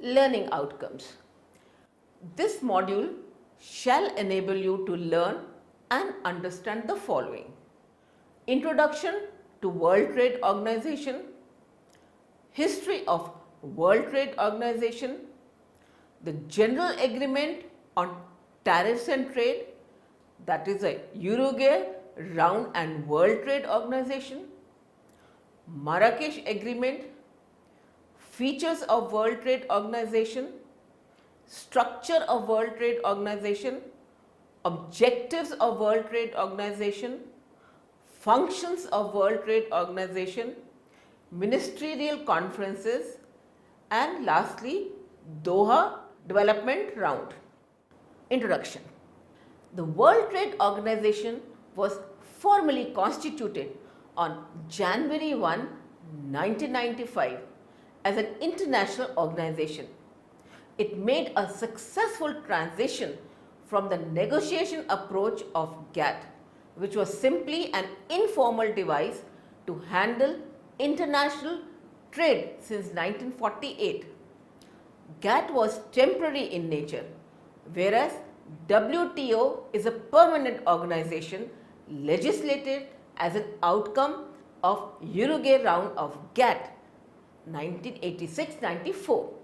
learning outcomes. This module shall enable you to learn and understand the following: Introduction to World Trade Organization, History of World Trade Organization, the General Agreement on Tariffs and Trade, that is a Uruguay Round and World Trade Organization, Marrakesh Agreement, Features of World Trade Organization, Structure of World Trade Organization, Objectives of World Trade Organization, Functions of World Trade Organization, Ministerial Conferences, and lastly, Doha Development Round. Introduction. The World Trade Organization was formally constituted on January 1, 1995 as an international organization. It made a successful transition from the negotiation approach of GATT, which was simply an informal device to handle international trade since 1948. GATT was temporary in nature, whereas WTO is a permanent organization legislated as an outcome of Uruguay Round of GATT 1986-94.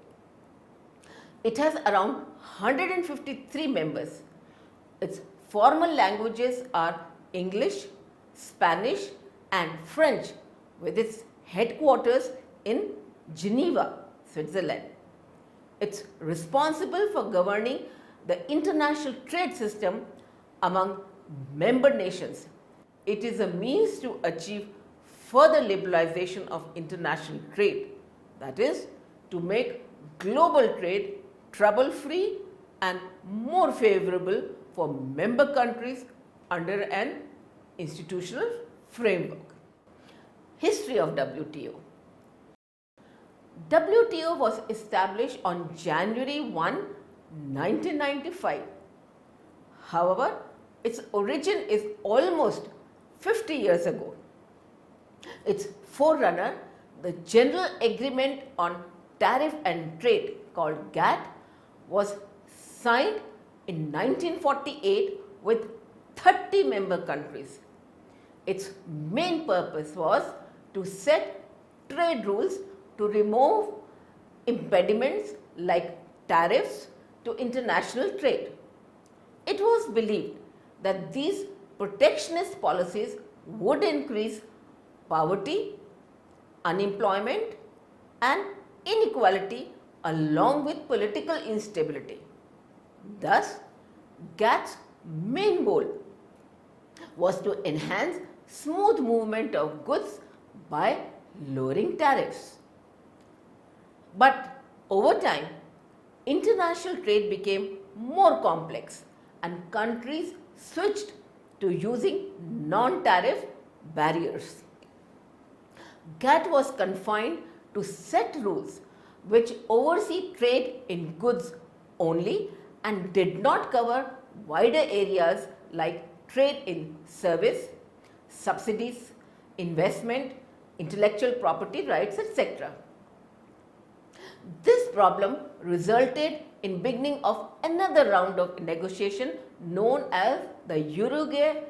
It has around 153 members. Its formal languages are English, Spanish and French, with its headquarters in Geneva, Switzerland. It's responsible for governing the international trade system among member nations. It is a means to achieve further liberalization of international trade, that is, to make global trade trouble-free and more favorable for member countries under an institutional framework. History of WTO. WTO was established on January 1, 1995. However, its origin is almost 50 years ago. Its forerunner, the General Agreement on Tariff and Trade, called GATT, was signed in 1948 with 30 member countries. Its main purpose was to set trade rules to remove impediments like tariffs to international trade. It was believed that these protectionist policies would increase poverty, unemployment and inequality along with political instability. Thus, GATT's main goal was to enhance smooth movement of goods by lowering tariffs. But over time, international trade became more complex and countries switched to using non-tariff barriers. GATT was confined to set rules which oversee trade in goods only and did not cover wider areas like trade in service, subsidies, investment, intellectual property rights, etc. This problem resulted in beginning of another round of negotiation known as the Uruguay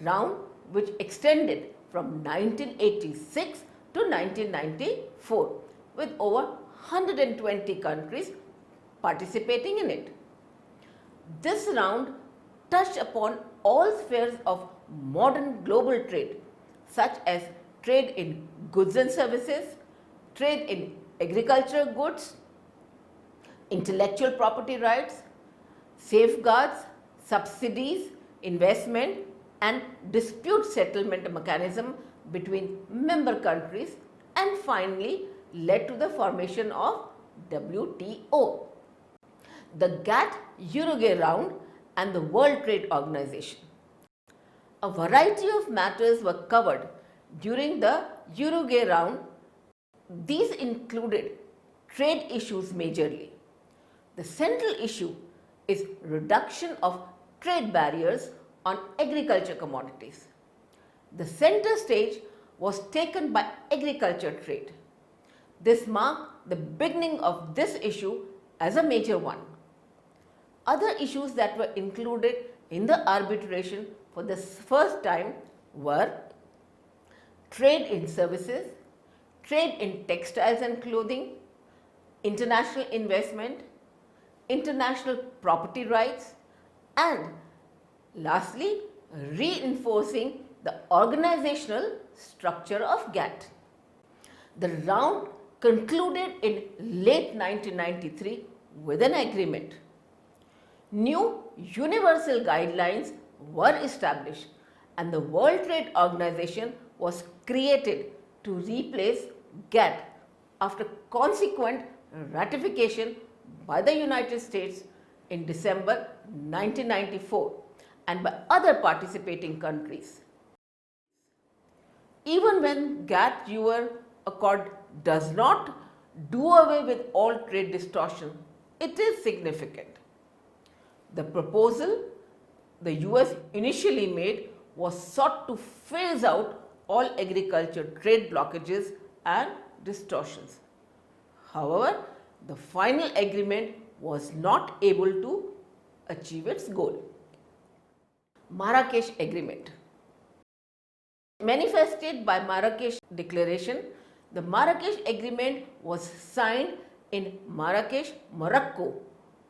Round, which extended from 1986 to 1994 with over 120 countries participating in it. This round touched upon all spheres of modern global trade, such as trade in goods and services, trade in agricultural goods, intellectual property rights, safeguards, subsidies, investment and dispute settlement mechanism between member countries, and finally led to the formation of WTO, the GATT Uruguay Round and the World Trade Organization. A variety of matters were covered during the Uruguay Round. These included trade issues majorly. The central issue is reduction of trade barriers on agriculture commodities. The center stage was taken by agriculture trade. This marked the beginning of this issue as a major one. Other issues that were included in the arbitration for the first time were trade in services, trade in textiles and clothing, international investment, international property rights, and lastly, reinforcing the organizational structure of GATT. The round concluded in late 1993 with an agreement. New universal guidelines were established and the World Trade Organization was created to replace GATT after consequent ratification by the United States in December 1994 and by other participating countries. Even when GATT-UR Accord does not do away with all trade distortion, it is significant. The proposal the US initially made was sought to phase out all agriculture trade blockages and distortions. However, the final agreement was not able to achieve its goal. Marrakesh Agreement. Manifested by Marrakesh Declaration, the Marrakesh Agreement was signed in Marrakesh, Morocco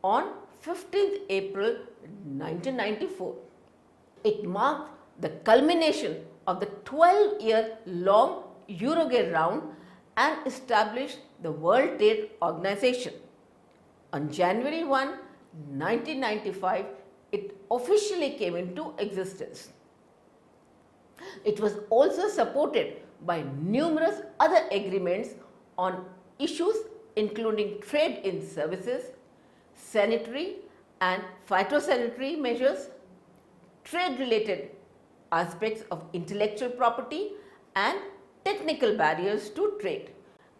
on 15th April 1994. It marked the culmination of the 12-year-long Uruguay Round and established the World Trade Organization. On January 1, 1995, it officially came into existence. It was also supported by numerous other agreements on issues including trade in services, sanitary and phytosanitary measures, trade-related aspects of intellectual property and technical barriers to trade.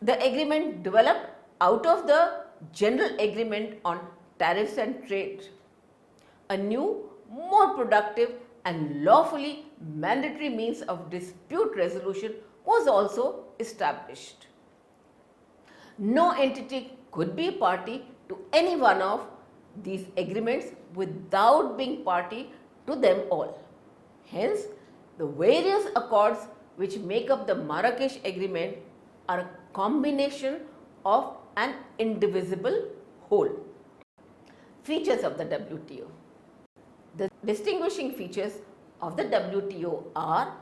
The agreement developed out of the General Agreement on Tariffs and Trade. A new, more productive and lawfully mandatory means of dispute resolution was also established. No entity could be party to any one of these agreements without being party to them all. Hence, the various accords which make up the Marrakesh Agreement are a combination of an indivisible whole. Features of the WTO. The distinguishing features of the WTO are: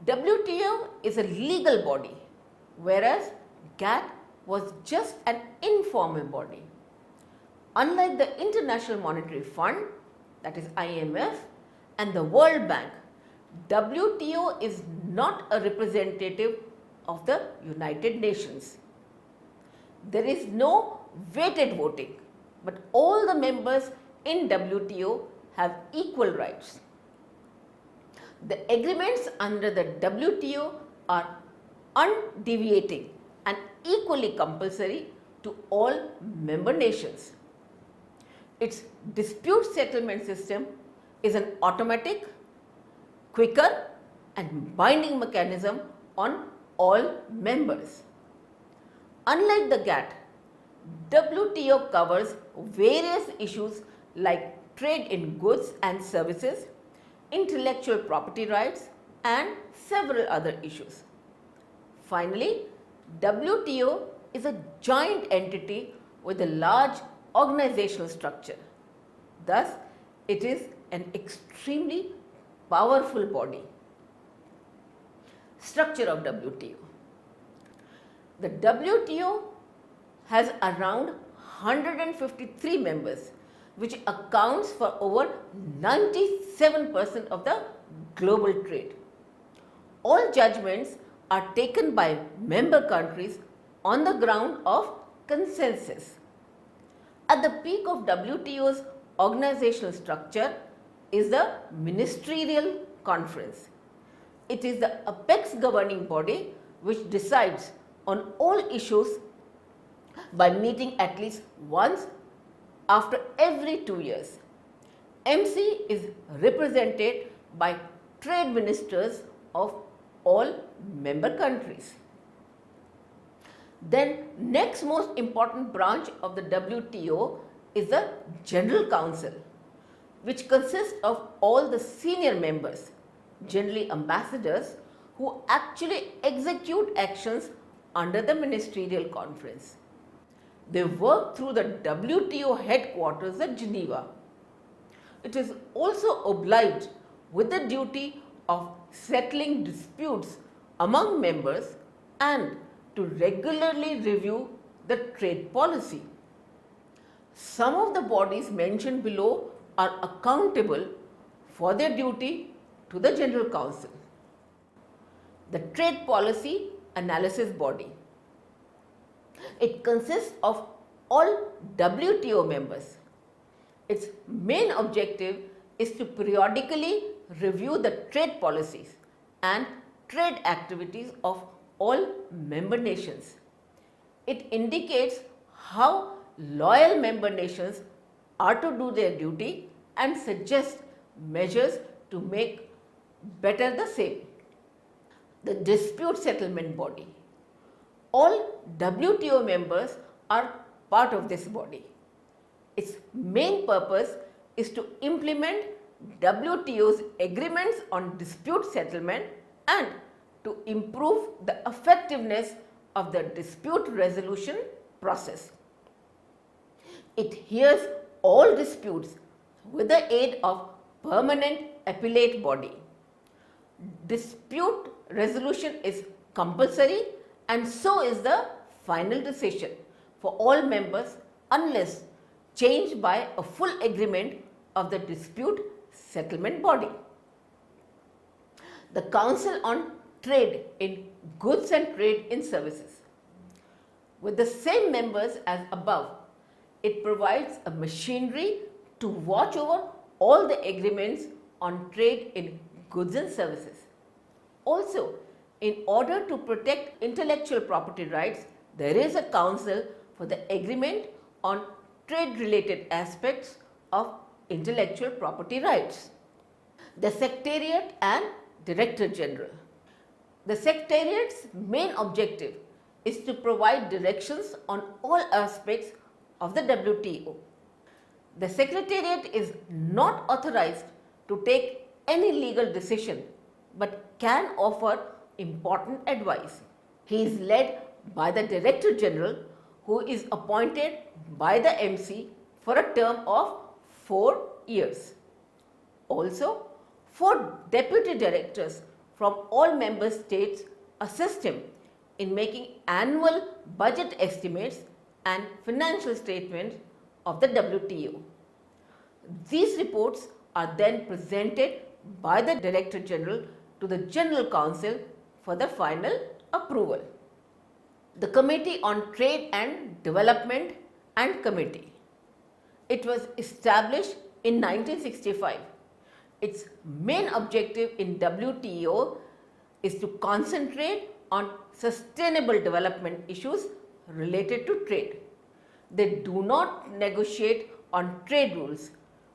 WTO is a legal body, whereas GATT was just an informal body. Unlike the International Monetary Fund, that is IMF, and the World Bank, WTO is not a representative of the United Nations. There is no weighted voting, but all the members in WTO have equal rights. The agreements under the WTO are undeviating and equally compulsory to all member nations. Its dispute settlement system is an automatic, quicker and binding mechanism on all members. Unlike the GATT, WTO covers various issues like trade in goods and services, intellectual property rights, and several other issues. Finally, WTO is a joint entity with a large organizational structure. Thus, it is an extremely powerful body. Structure of WTO. The WTO has around 153 members, which accounts for over 97% of the global trade. All judgments are taken by member countries on the ground of consensus. At the peak of WTO's organizational structure is the Ministerial Conference. It is the apex governing body which decides on all issues by meeting at least once after every 2 years. MC is represented by trade ministers of all member countries. Then next most important branch of the WTO is the General Council, which consists of all the senior members, generally ambassadors, who actually execute actions under the Ministerial Conference. They work through the WTO headquarters at Geneva. It is also obliged with the duty of settling disputes among members and to regularly review the trade policy. Some of the bodies mentioned below are accountable for their duty to the General Council. The Trade Policy Analysis Body. It consists of all WTO members. Its main objective is to periodically review the trade policies and trade activities of all member nations. It indicates how loyal member nations are to do their duty and suggests measures to make better the same. The Dispute Settlement Body. All WTO members are part of this body. Its main purpose is to implement WTO's agreements on dispute settlement and to improve the effectiveness of the dispute resolution process. It hears all disputes with the aid of permanent appellate body. Dispute resolution is compulsory and so is the final decision for all members unless changed by a full agreement of the dispute settlement body. The Council on Trade in Goods and Trade in Services. With the same members as above, it provides a machinery to watch over all the agreements on trade in goods and services. Also, in order to protect intellectual property rights, there is a council for the agreement on trade-related aspects of intellectual property rights. The Secretariat and Director General. The Secretariat's main objective is to provide directions on all aspects of the WTO. The Secretariat is not authorized to take any legal decision but can offer important advice. He is led by the Director General, who is appointed by the MC for a term of 4 years. Also, 4 deputy directors from all member states assist him in making annual budget estimates and financial statements of the WTO. These reports are then presented by the Director General to the General Council for the final approval. The Committee on Trade and Development and Committee. It was established in 1965. Its main objective in WTO is to concentrate on sustainable development issues related to trade. They do not negotiate on trade rules,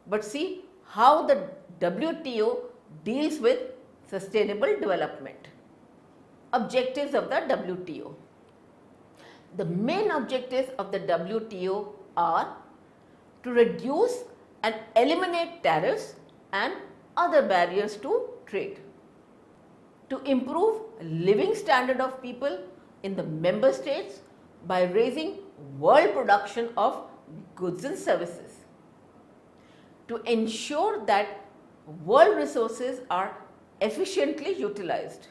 but see how the WTO deals with sustainable development. Objectives of the WTO. The main objectives of the WTO are to reduce and eliminate tariffs and other barriers to trade, to improve living standard of people in the member states by raising world production of goods and services, to ensure that world resources are efficiently utilized,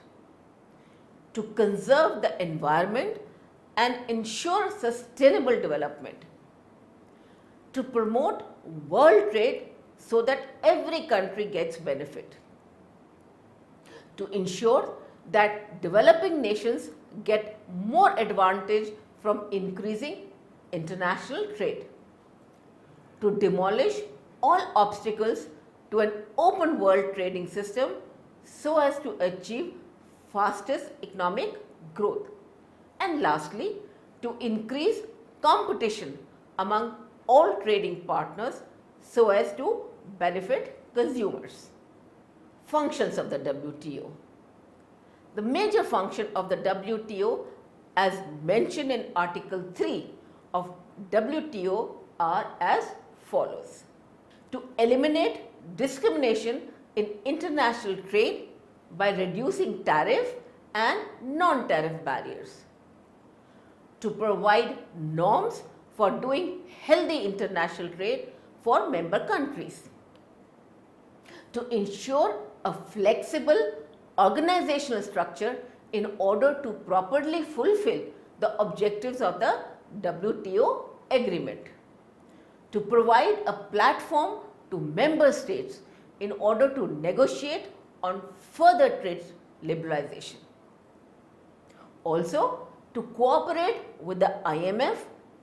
to conserve the environment and ensure sustainable development, to promote world trade so that every country gets benefit, to ensure that developing nations get more advantage from increasing international trade, to demolish all obstacles to an open world trading system so as to achieve fastest economic growth, and lastly, to increase competition among all trading partners so as to benefit consumers. Functions of the WTO. The major function of the WTO as mentioned in Article 3 of WTO are as follows. To eliminate discrimination in international trade by reducing tariff and non-tariff barriers. To provide norms for doing healthy international trade for member countries. To ensure a flexible organizational structure in order to properly fulfill the objectives of the WTO agreement. To provide a platform to member states in order to negotiate on further trade liberalization. Also, to cooperate with the IMF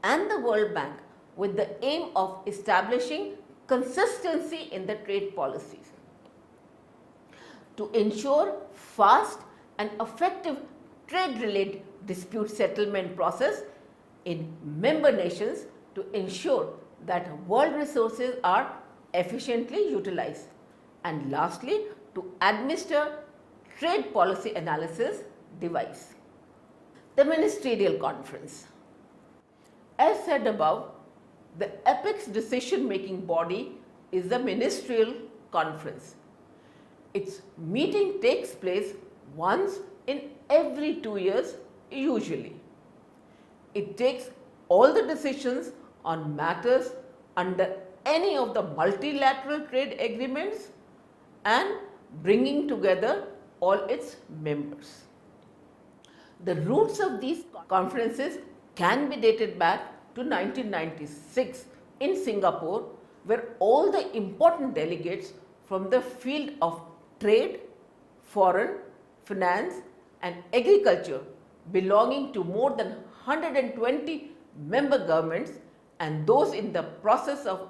and the World Bank with the aim of establishing consistency in the trade policies. To ensure fast and effective trade-related dispute settlement process in member nations to ensure that world resources are efficiently utilized. And lastly, to administer trade policy analysis device. The Ministerial Conference. As said above, the apex decision-making body is the Ministerial Conference. Its meeting takes place once in every 2 years usually. It takes all the decisions on matters under any of the multilateral trade agreements and bringing together all its members. The roots of these conferences can be dated back to 1996 in Singapore, where all the important delegates from the field of trade, foreign, finance and agriculture belonging to more than 120 member governments and those in the process of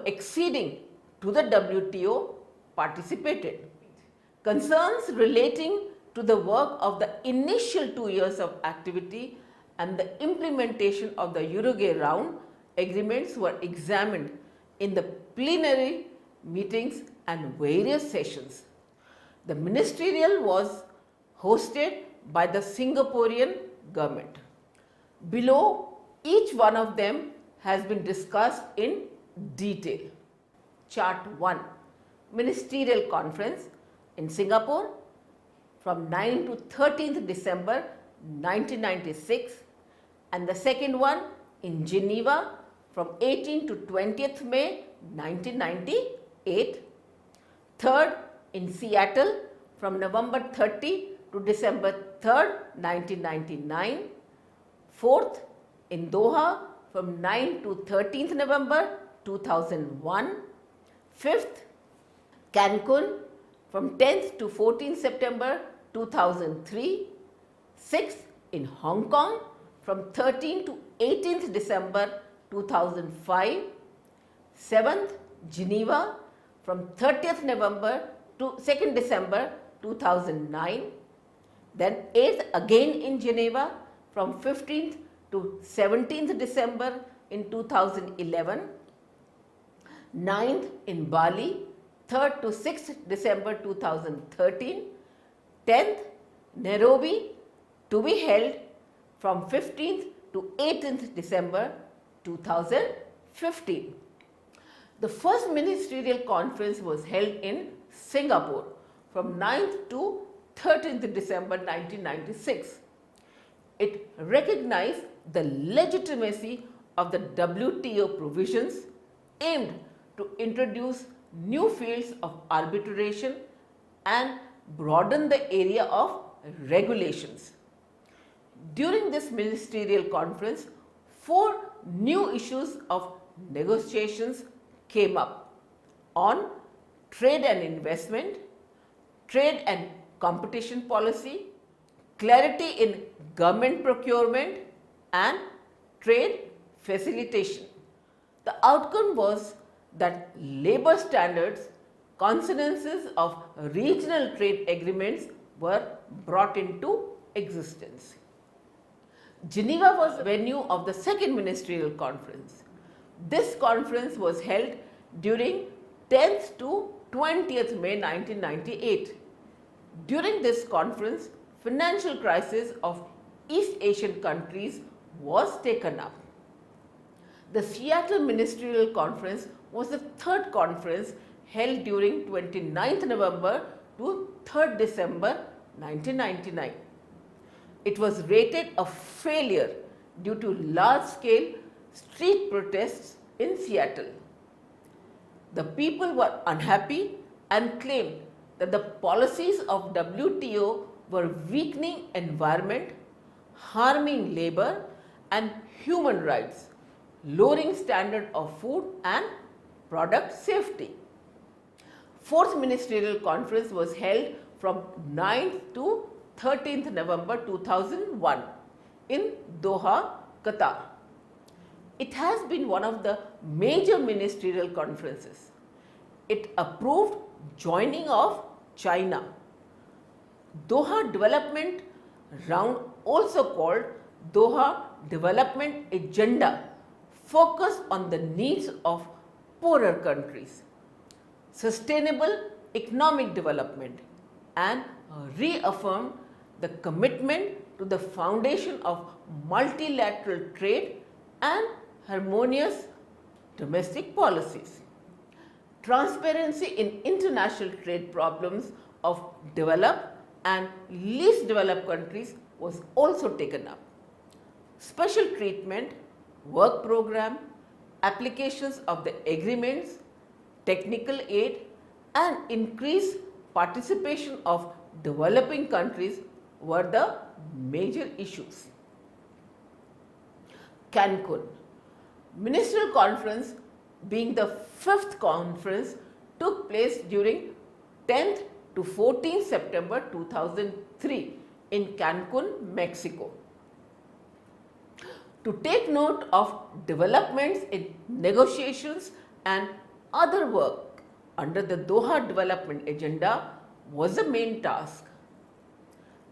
acceding to the WTO participated. Concerns relating to the work of the initial 2 years of activity and the implementation of the Uruguay Round agreements were examined in the plenary meetings and various sessions. The Ministerial was hosted by the Singaporean government. Below, each one of them has been discussed in detail. Chart 1. Ministerial Conference in Singapore from 9 to 13th December 1996 and the second one in Geneva from 18 to 20th May 1998. Third in Seattle from November 30 to December 3rd 1999. Fourth in Doha from 9 to 13th November 2001. Fifth, Cancun from 10th to 14th September 2003. Sixth, in Hong Kong from 13th to 18th December 2005. Seventh, Geneva from 30th November to 2nd December 2009. Then 8th again in Geneva from 15th to 17th December in 2011. 9th in Bali, 3rd to 6th December 2013. 10th Nairobi, to be held from 15th to 18th December 2015. The first ministerial conference was held in Singapore from 9th to 13th December 1996. It recognized the legitimacy of the WTO provisions aimed to introduce new fields of arbitration and broaden the area of regulations. During this ministerial conference, 4 new issues of negotiations came up on trade and investment, trade and competition policy, clarity in government procurement and trade facilitation. The outcome was that labour standards, consonances of regional trade agreements were brought into existence. Geneva was the venue of the second ministerial conference. This conference was held during 10th to 20th May 1998. During this conference, financial crisis of East Asian countries was taken up. The Seattle Ministerial Conference was the third conference held during 29th November to 3rd December 1999. It was rated a failure due to large-scale street protests in Seattle. The people were unhappy and claimed that the policies of WTO were weakening environment, harming labor and human rights, lowering standard of food and product safety. Fourth Ministerial Conference was held from 9th to 13th November 2001 in Doha, Qatar. It has been one of the major ministerial conferences. It approved joining of China. Doha Development Round, also called Doha Development Agenda, focused on the needs of poorer countries, sustainable economic development, and reaffirmed the commitment to the foundation of multilateral trade and harmonious domestic policies. Transparency in international trade problems of developed and least developed countries was also taken up. Special treatment, work program, applications of the agreements, technical aid and increased participation of developing countries were the major issues. Cancun. Ministerial Conference, being the fifth conference, took place during 10th to 14th September 2003 in Cancun, Mexico. To take note of developments in negotiations and other work under the Doha Development Agenda was the main task.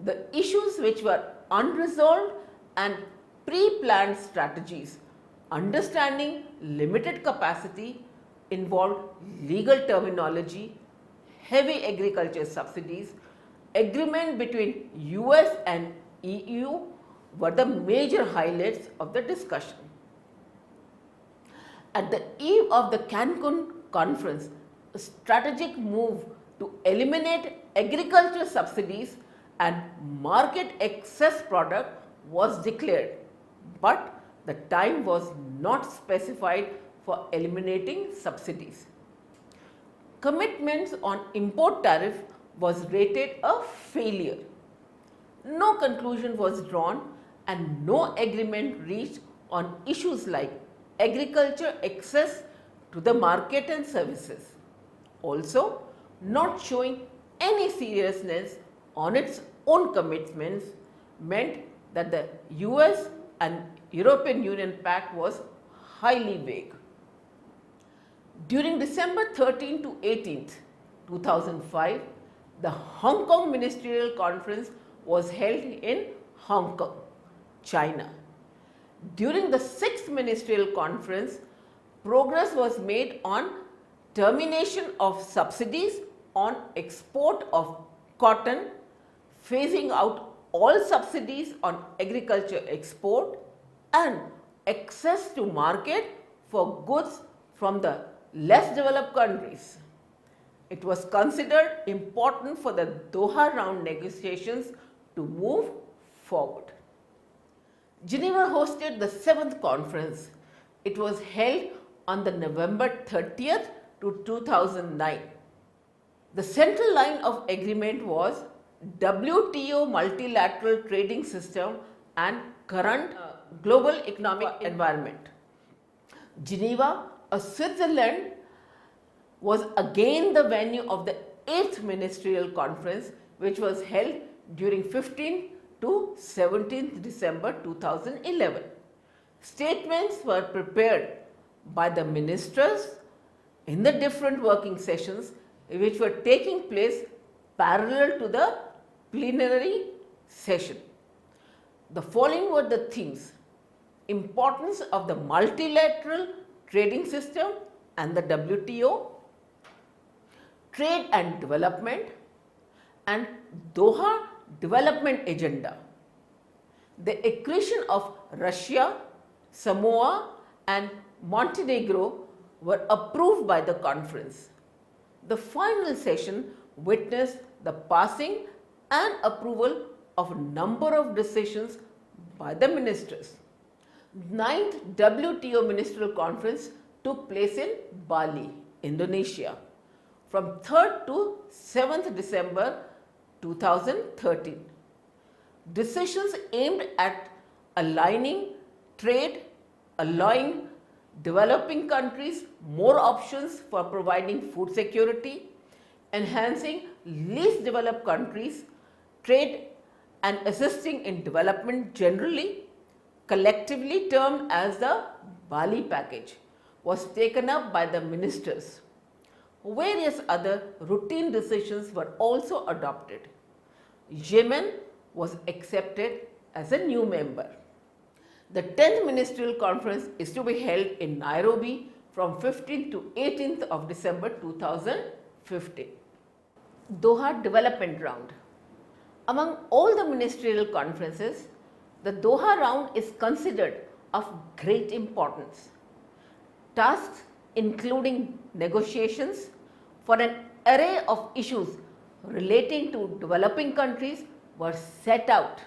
The issues which were unresolved and pre-planned strategies, understanding limited capacity, involved legal terminology, heavy agriculture subsidies, agreement between US and EU were the major highlights of the discussion. At the eve of the Cancun conference, a strategic move to eliminate agriculture subsidies and market excess product was declared, but the time was not specified for eliminating subsidies. Commitments on import tariff was rated a failure. No conclusion was drawn and no agreement reached on issues like agriculture access to the market and services. Also, not showing any seriousness on its own commitments meant that the US and European Union Pact was highly vague. During December 13 to 18th, 2005, the Hong Kong Ministerial Conference was held in Hong Kong, China. During the 6th Ministerial Conference, progress was made on termination of subsidies on export of cotton, phasing out all subsidies on agriculture export and access to market for goods from the less developed countries. It was considered important for the Doha Round negotiations to move forward. Geneva hosted the 7th conference. It was held on the November 30th to 2009. The central line of agreement was WTO multilateral trading system and current global economic environment. Geneva, Switzerland, was again the venue of the 8th Ministerial Conference, which was held during 15th to 17th December 2011. Statements were prepared by the ministers in the different working sessions which were taking place parallel to the plenary session. The following were the themes: importance of the multilateral trading system and the WTO, trade and development, and Doha development agenda. The accession of Russia, Samoa and Montenegro were approved by the conference. The final session witnessed the passing and approval of a number of decisions by the ministers. 9th WTO Ministerial Conference took place in Bali, Indonesia from 3rd to 7th December 2013. Decisions aimed at aligning trade, allowing developing countries more options for providing food security, enhancing least developed countries' trade and assisting in development generally, collectively termed as the Bali package, was taken up by the ministers. Various other routine decisions were also adopted. Yemen was accepted as a new member. The 10th Ministerial Conference is to be held in Nairobi from 15th to 18th of December 2015. Doha Development Round. Among all the ministerial conferences, the Doha Round is considered of great importance. Tasks including negotiations for an array of issues relating to developing countries were set out.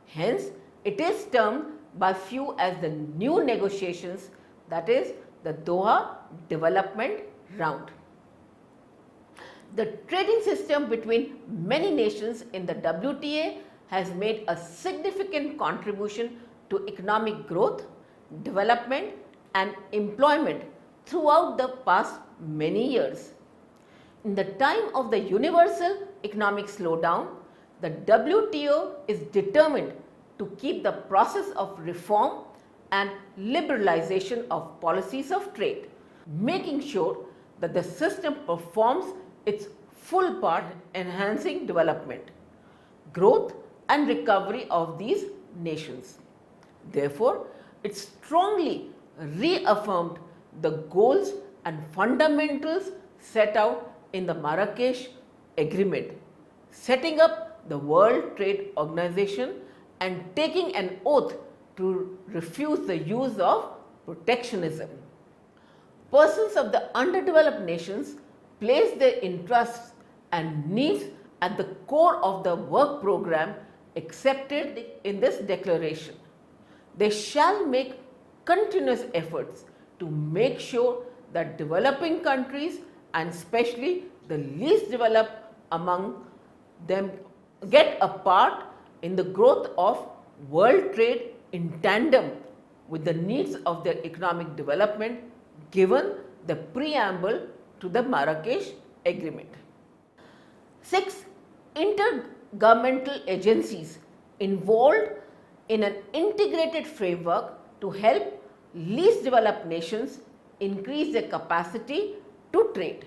Hence, it is termed by few as the new negotiations, that is the Doha Development Round. The trading system between many nations in the WTA has made a significant contribution to economic growth, development and employment throughout the past many years. In the time of the universal economic slowdown, the WTO is determined to keep the process of reform and liberalization of policies of trade, making sure that the system performs its full part in enhancing development, growth and recovery of these nations. Therefore, it strongly reaffirmed the goals and fundamentals set out in the Marrakesh Agreement, setting up the World Trade Organization and taking an oath to refuse the use of protectionism. Persons of the underdeveloped nations place their interests and needs at the core of the work program accepted in this declaration. They shall make continuous efforts to make sure that developing countries and especially the least developed among them get a part in the growth of world trade in tandem with the needs of their economic development given the preamble to the Marrakesh Agreement. 6. Intergovernmental agencies involved in an integrated framework to help least developed nations increase their capacity to trade.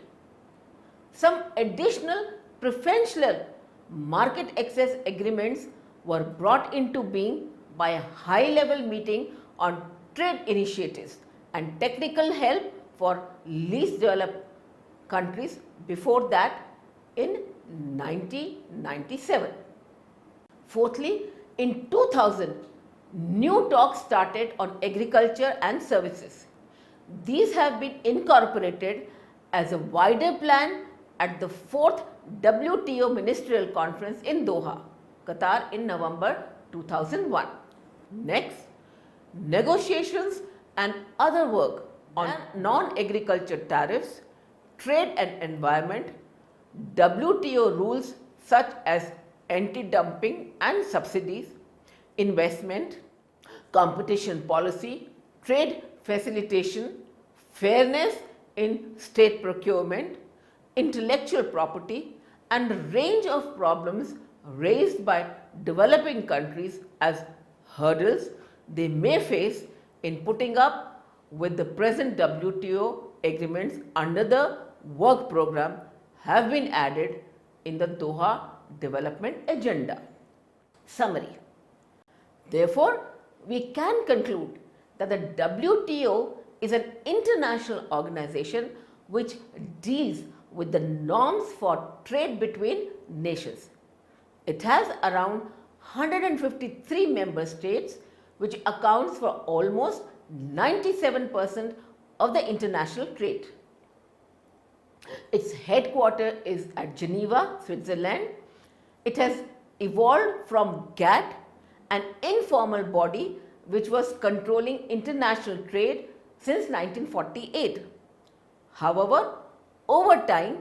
Some additional preferential market access agreements were brought into being by a high-level meeting on trade initiatives and technical help for least developed countries before that in 1997. Fourthly, in 2000, new talks started on agriculture and services. These have been incorporated as a wider plan at the 4th WTO Ministerial Conference in Doha, Qatar in November 2001. Next, negotiations and other work on non-agriculture tariffs, trade and environment, WTO rules such as anti-dumping and subsidies, investment, competition policy, trade facilitation, fairness in state procurement, intellectual property and a range of problems raised by developing countries as hurdles they may face in putting up with the present WTO agreements under the work program have been added in the Doha Development Agenda. Summary. Therefore, we can conclude that the WTO is an international organization which deals with the norms for trade between nations. It has around 153 member states, which accounts for almost 97% of the international trade. Its headquarters is at Geneva, Switzerland. It has evolved from GATT, an informal body which was controlling international trade since 1948. However, over time,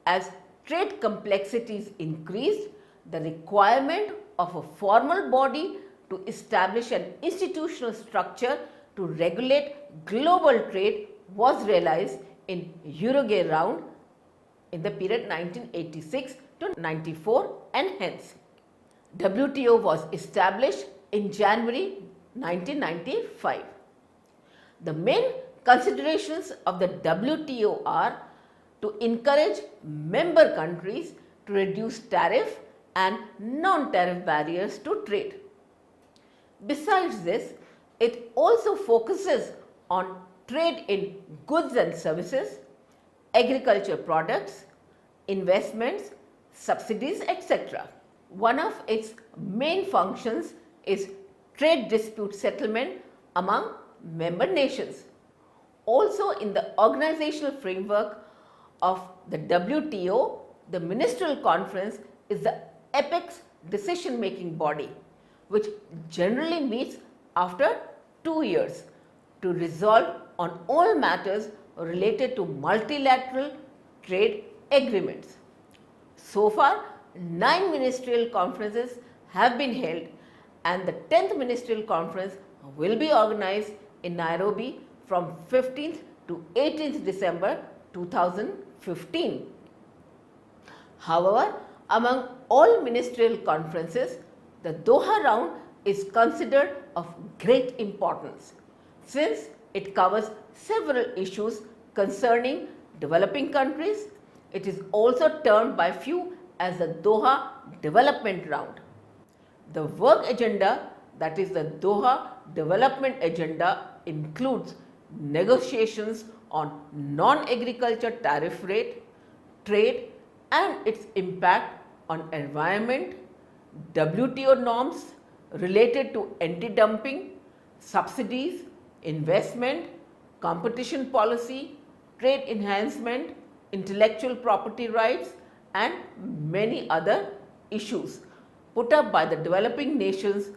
as trade complexities increased, the requirement of a formal body to establish an institutional structure to regulate global trade was realized in Uruguay Round in the period 1986 to 94, and hence WTO was established in January 1995. The main considerations of the WTO are to encourage member countries to reduce tariff and non-tariff barriers to trade. Besides this, it also focuses on trade in goods and services, agriculture products, investments, subsidies, etc. One of its main functions is trade dispute settlement among member nations. Also, in the organizational framework of the WTO, the Ministerial Conference is the apex decision-making body, which generally meets after 2 years to resolve on all matters related to multilateral trade agreements. So far, 9 ministerial conferences have been held, and the 10th ministerial conference will be organized in Nairobi from 15th to 18th December 2015. However, among all ministerial conferences, the Doha round is considered of great importance since it covers several issues concerning developing countries. It is also termed by few as the Doha Development Round. The work agenda, that is the Doha Development Agenda, includes negotiations on non-agriculture tariff rate, trade and its impact on environment, WTO norms related to anti-dumping, subsidies, investment, competition policy, trade enhancement, intellectual property rights and many other issues put up by the developing nations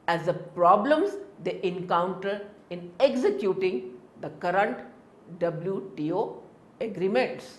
as the problems they encounter in executing the current WTO agreements.